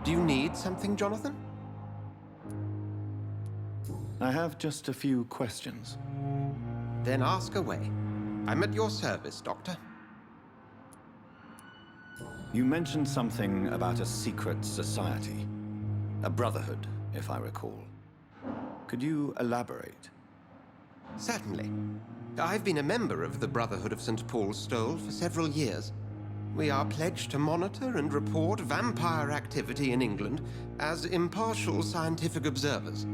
Do you need something, Jonathan? I have just a few questions. Then ask away. I'm at your service, Doctor. You mentioned something about a secret society. A brotherhood, if I recall. Could you elaborate? Certainly. I've been a member of the Brotherhood of St. Paul's Stole for several years. We are pledged to monitor and report vampire activity in England as impartial scientific observers.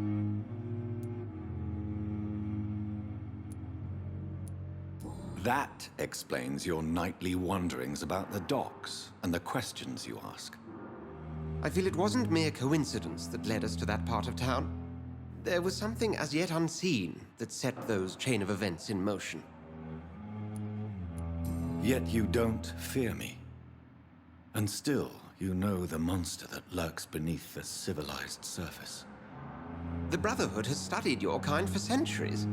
That explains your nightly wanderings about the docks and the questions you ask. I feel it wasn't mere coincidence that led us to that part of town. There was something as yet unseen that set those chain of events in motion. Yet you don't fear me. And still, you know the monster that lurks beneath the civilized surface. The Brotherhood has studied your kind for centuries.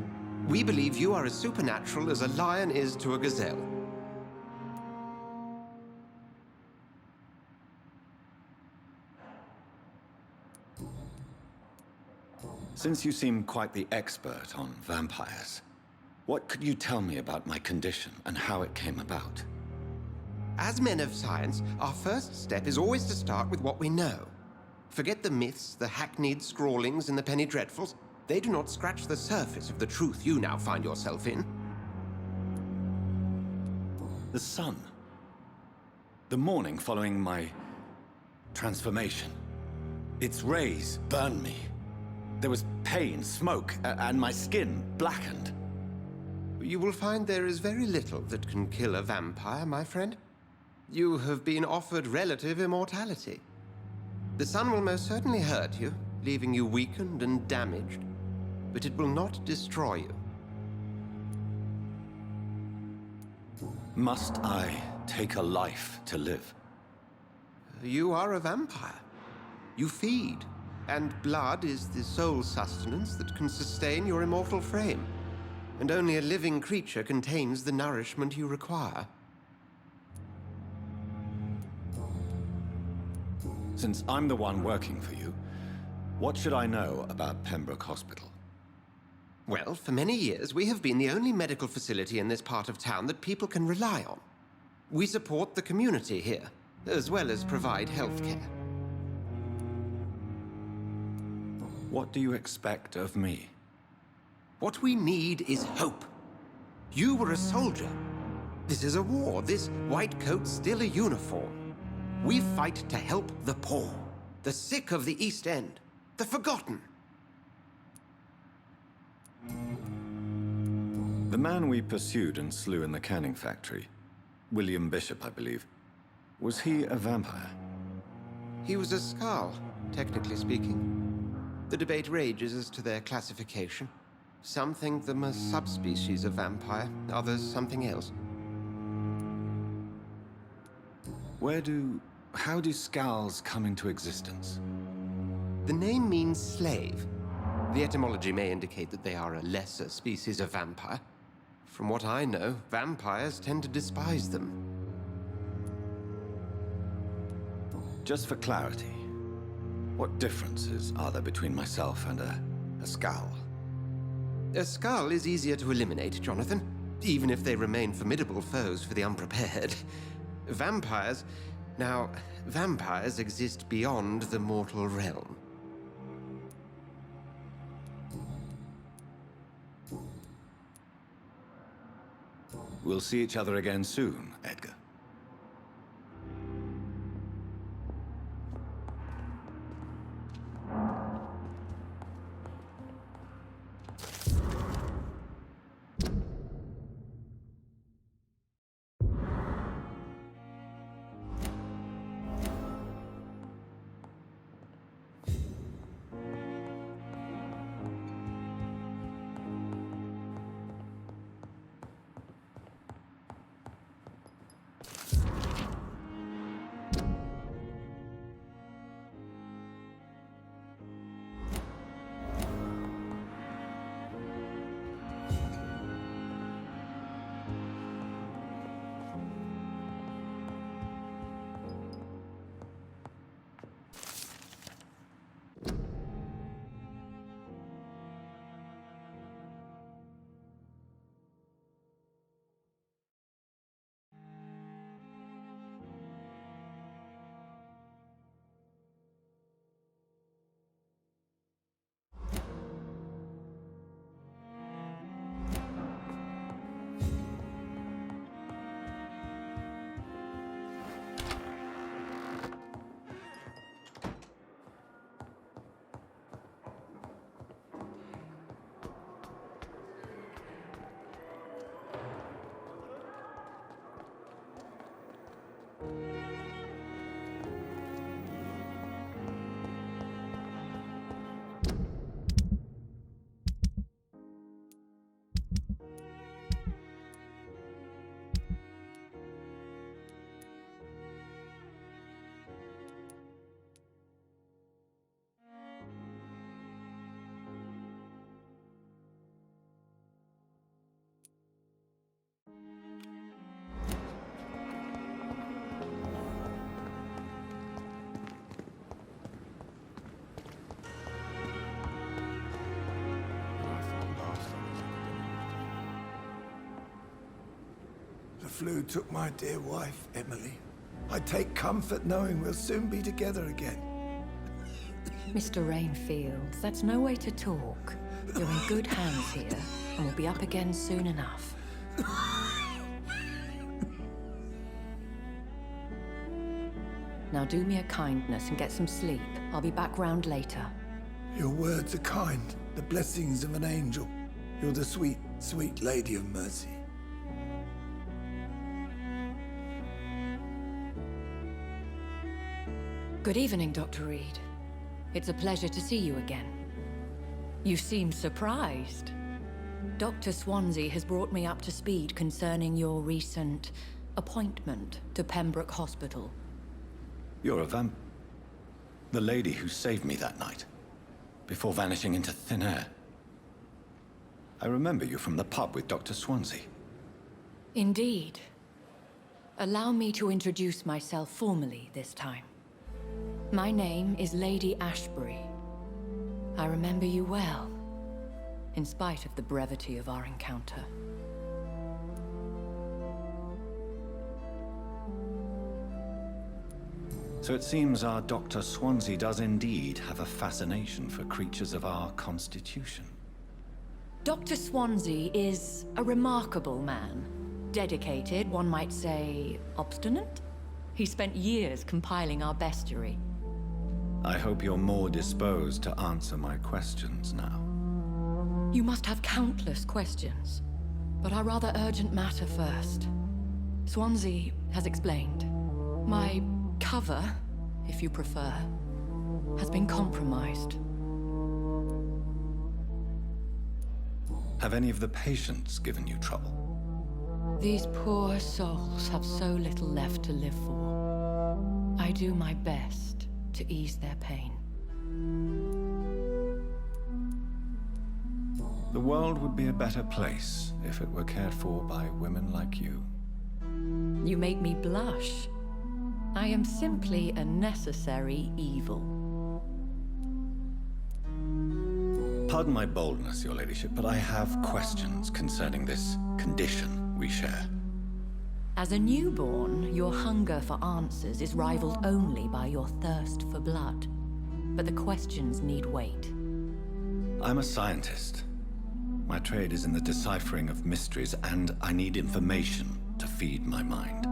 We believe you are as supernatural as a lion is to a gazelle. Since you seem quite the expert on vampires, what could you tell me about my condition and how it came about? As men of science, our first step is always to start with what we know. Forget the myths, the hackneyed scrawlings, and the penny dreadfuls. They do not scratch the surface of the truth you now find yourself in. The sun. The morning following my transformation. Its rays burned me. There was pain, smoke, and my skin blackened. You will find there is very little that can kill a vampire, my friend. You have been offered relative immortality. The sun will most certainly hurt you, leaving you weakened and damaged, but it will not destroy you. Must I take a life to live? You are a vampire. You feed, and blood is the sole sustenance that can sustain your immortal frame. And only a living creature contains the nourishment you require. Since I'm the one working for you, what should I know about Pembroke Hospital? Well, for many years, we have been the only medical facility in this part of town that people can rely on. We support the community here, as well as provide health care. What do you expect of me? What we need is hope. You were a soldier. This is a war. This white coat's still a uniform. We fight to help the poor, the sick of the East End, the forgotten. The man we pursued and slew in the canning factory, William Bishop, I believe, was he a vampire? He was a Skald, technically speaking. The debate rages as to their classification. Some think them a subspecies of vampire, others something else. How do Skalds come into existence? The name means slave. The etymology may indicate that they are a lesser species of vampire. From what I know, vampires tend to despise them. Just for clarity, what differences are there between myself and a Skald? A Skald is easier to eliminate, Jonathan, even if they remain formidable foes for the unprepared. Vampires... Now, vampires exist beyond the mortal realm. We'll see each other again soon, Edgar. flu took my dear wife, Emily. I take comfort knowing we'll soon be together again. Mr. Rainfield, that's no way to talk. You're in good hands here, and we'll be up again soon enough. Now do me a kindness and get some sleep. I'll be back round later. Your words are kind, the blessings of an angel. You're the sweet, sweet Lady of Mercy. Good evening, Dr. Reed. It's a pleasure to see you again. You seem surprised. Dr. Swansea has brought me up to speed concerning your recent appointment to Pembroke Hospital. You're a the lady who saved me that night, before vanishing into thin air. I remember you from the pub with Dr. Swansea. Indeed. Allow me to introduce myself formally this time. My name is Lady Ashbury. I remember you well, in spite of the brevity of our encounter. So it seems our Dr. Swansea does indeed have a fascination for creatures of our constitution. Dr. Swansea is a remarkable man. Dedicated, one might say, obstinate? He spent years compiling our bestiary. I hope you're more disposed to answer my questions now. You must have countless questions, but our rather urgent matter first. Swansea has explained. My cover, if you prefer, has been compromised. Have any of the patients given you trouble? These poor souls have so little left to live for. I do my best to ease their pain. The world would be a better place if it were cared for by women like you. You make me blush. I am simply a necessary evil. Pardon my boldness, your ladyship, but I have questions concerning this condition we share. As a newborn, your hunger for answers is rivaled only by your thirst for blood. But the questions need wait. I'm a scientist. My trade is in the deciphering of mysteries, and I need information to feed my mind.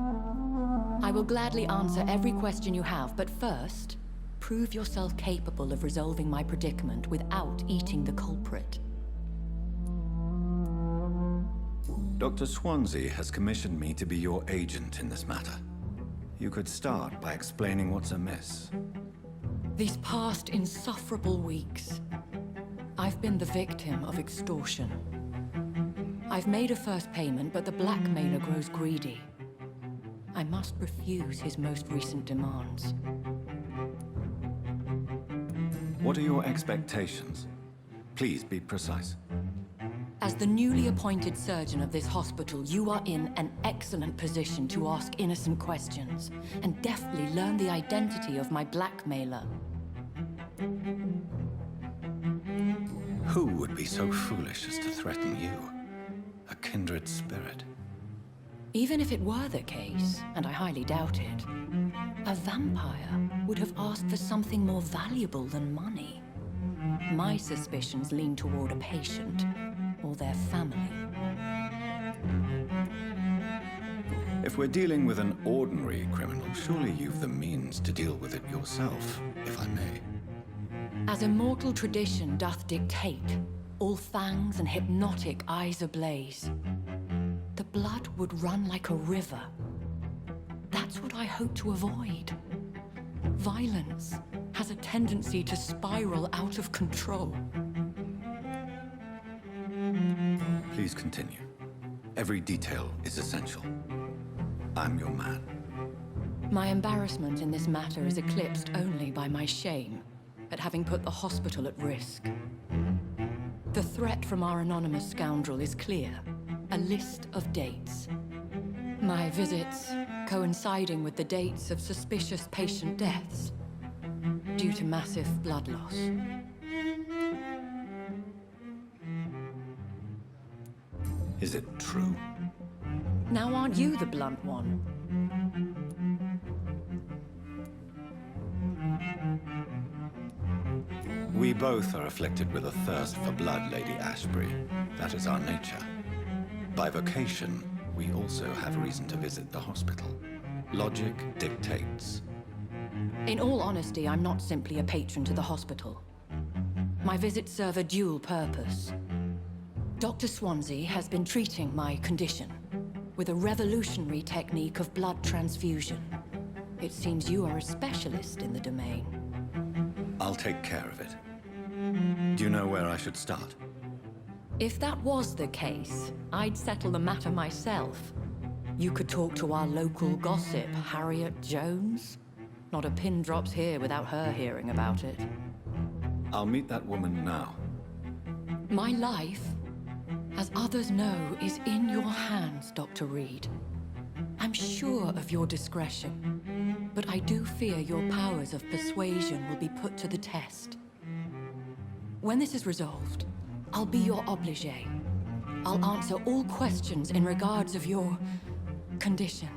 I will gladly answer every question you have, but first, prove yourself capable of resolving my predicament without eating the culprit. Dr. Swansea has commissioned me to be your agent in this matter. You could start by explaining what's amiss. These past insufferable weeks, I've been the victim of extortion. I've made a first payment, but the blackmailer grows greedy. I must refuse his most recent demands. What are your expectations? Please be precise. As the newly appointed surgeon of this hospital, you are in an excellent position to ask innocent questions and deftly learn the identity of my blackmailer. Who would be so foolish as to threaten you? A kindred spirit. Even if it were the case, and I highly doubt it, a vampire would have asked for something more valuable than money. My suspicions lean toward a patient or their family. If we're dealing with an ordinary criminal, surely you've the means to deal with it yourself, if I may. As immortal tradition doth dictate, all fangs and hypnotic eyes ablaze, the blood would run like a river. That's what I hope to avoid. Violence has a tendency to spiral out of control. Please continue. Every detail is essential. I'm your man. My embarrassment in this matter is eclipsed only by my shame at having put the hospital at risk. The threat from our anonymous scoundrel is clear. A list of dates. My visits coinciding with the dates of suspicious patient deaths due to massive blood loss. Is it true? Now aren't you the blunt one? We both are afflicted with a thirst for blood, Lady Ashbury. That is our nature. By vocation, we also have reason to visit the hospital. Logic dictates. In all honesty, I'm not simply a patron to the hospital. My visits serve a dual purpose. Dr. Swansea has been treating my condition with a revolutionary technique of blood transfusion. It seems you are a specialist in the domain. I'll take care of it. Do you know where I should start? If that was the case, I'd settle the matter myself. You could talk to our local gossip, Harriet Jones. Not a pin drops here without her hearing about it. I'll meet that woman now. My life, as others know, is in your hands, Dr. Reed. I'm sure of your discretion, but I do fear your powers of persuasion will be put to the test. When this is resolved, I'll be your obligé. I'll answer all questions in regards of your condition.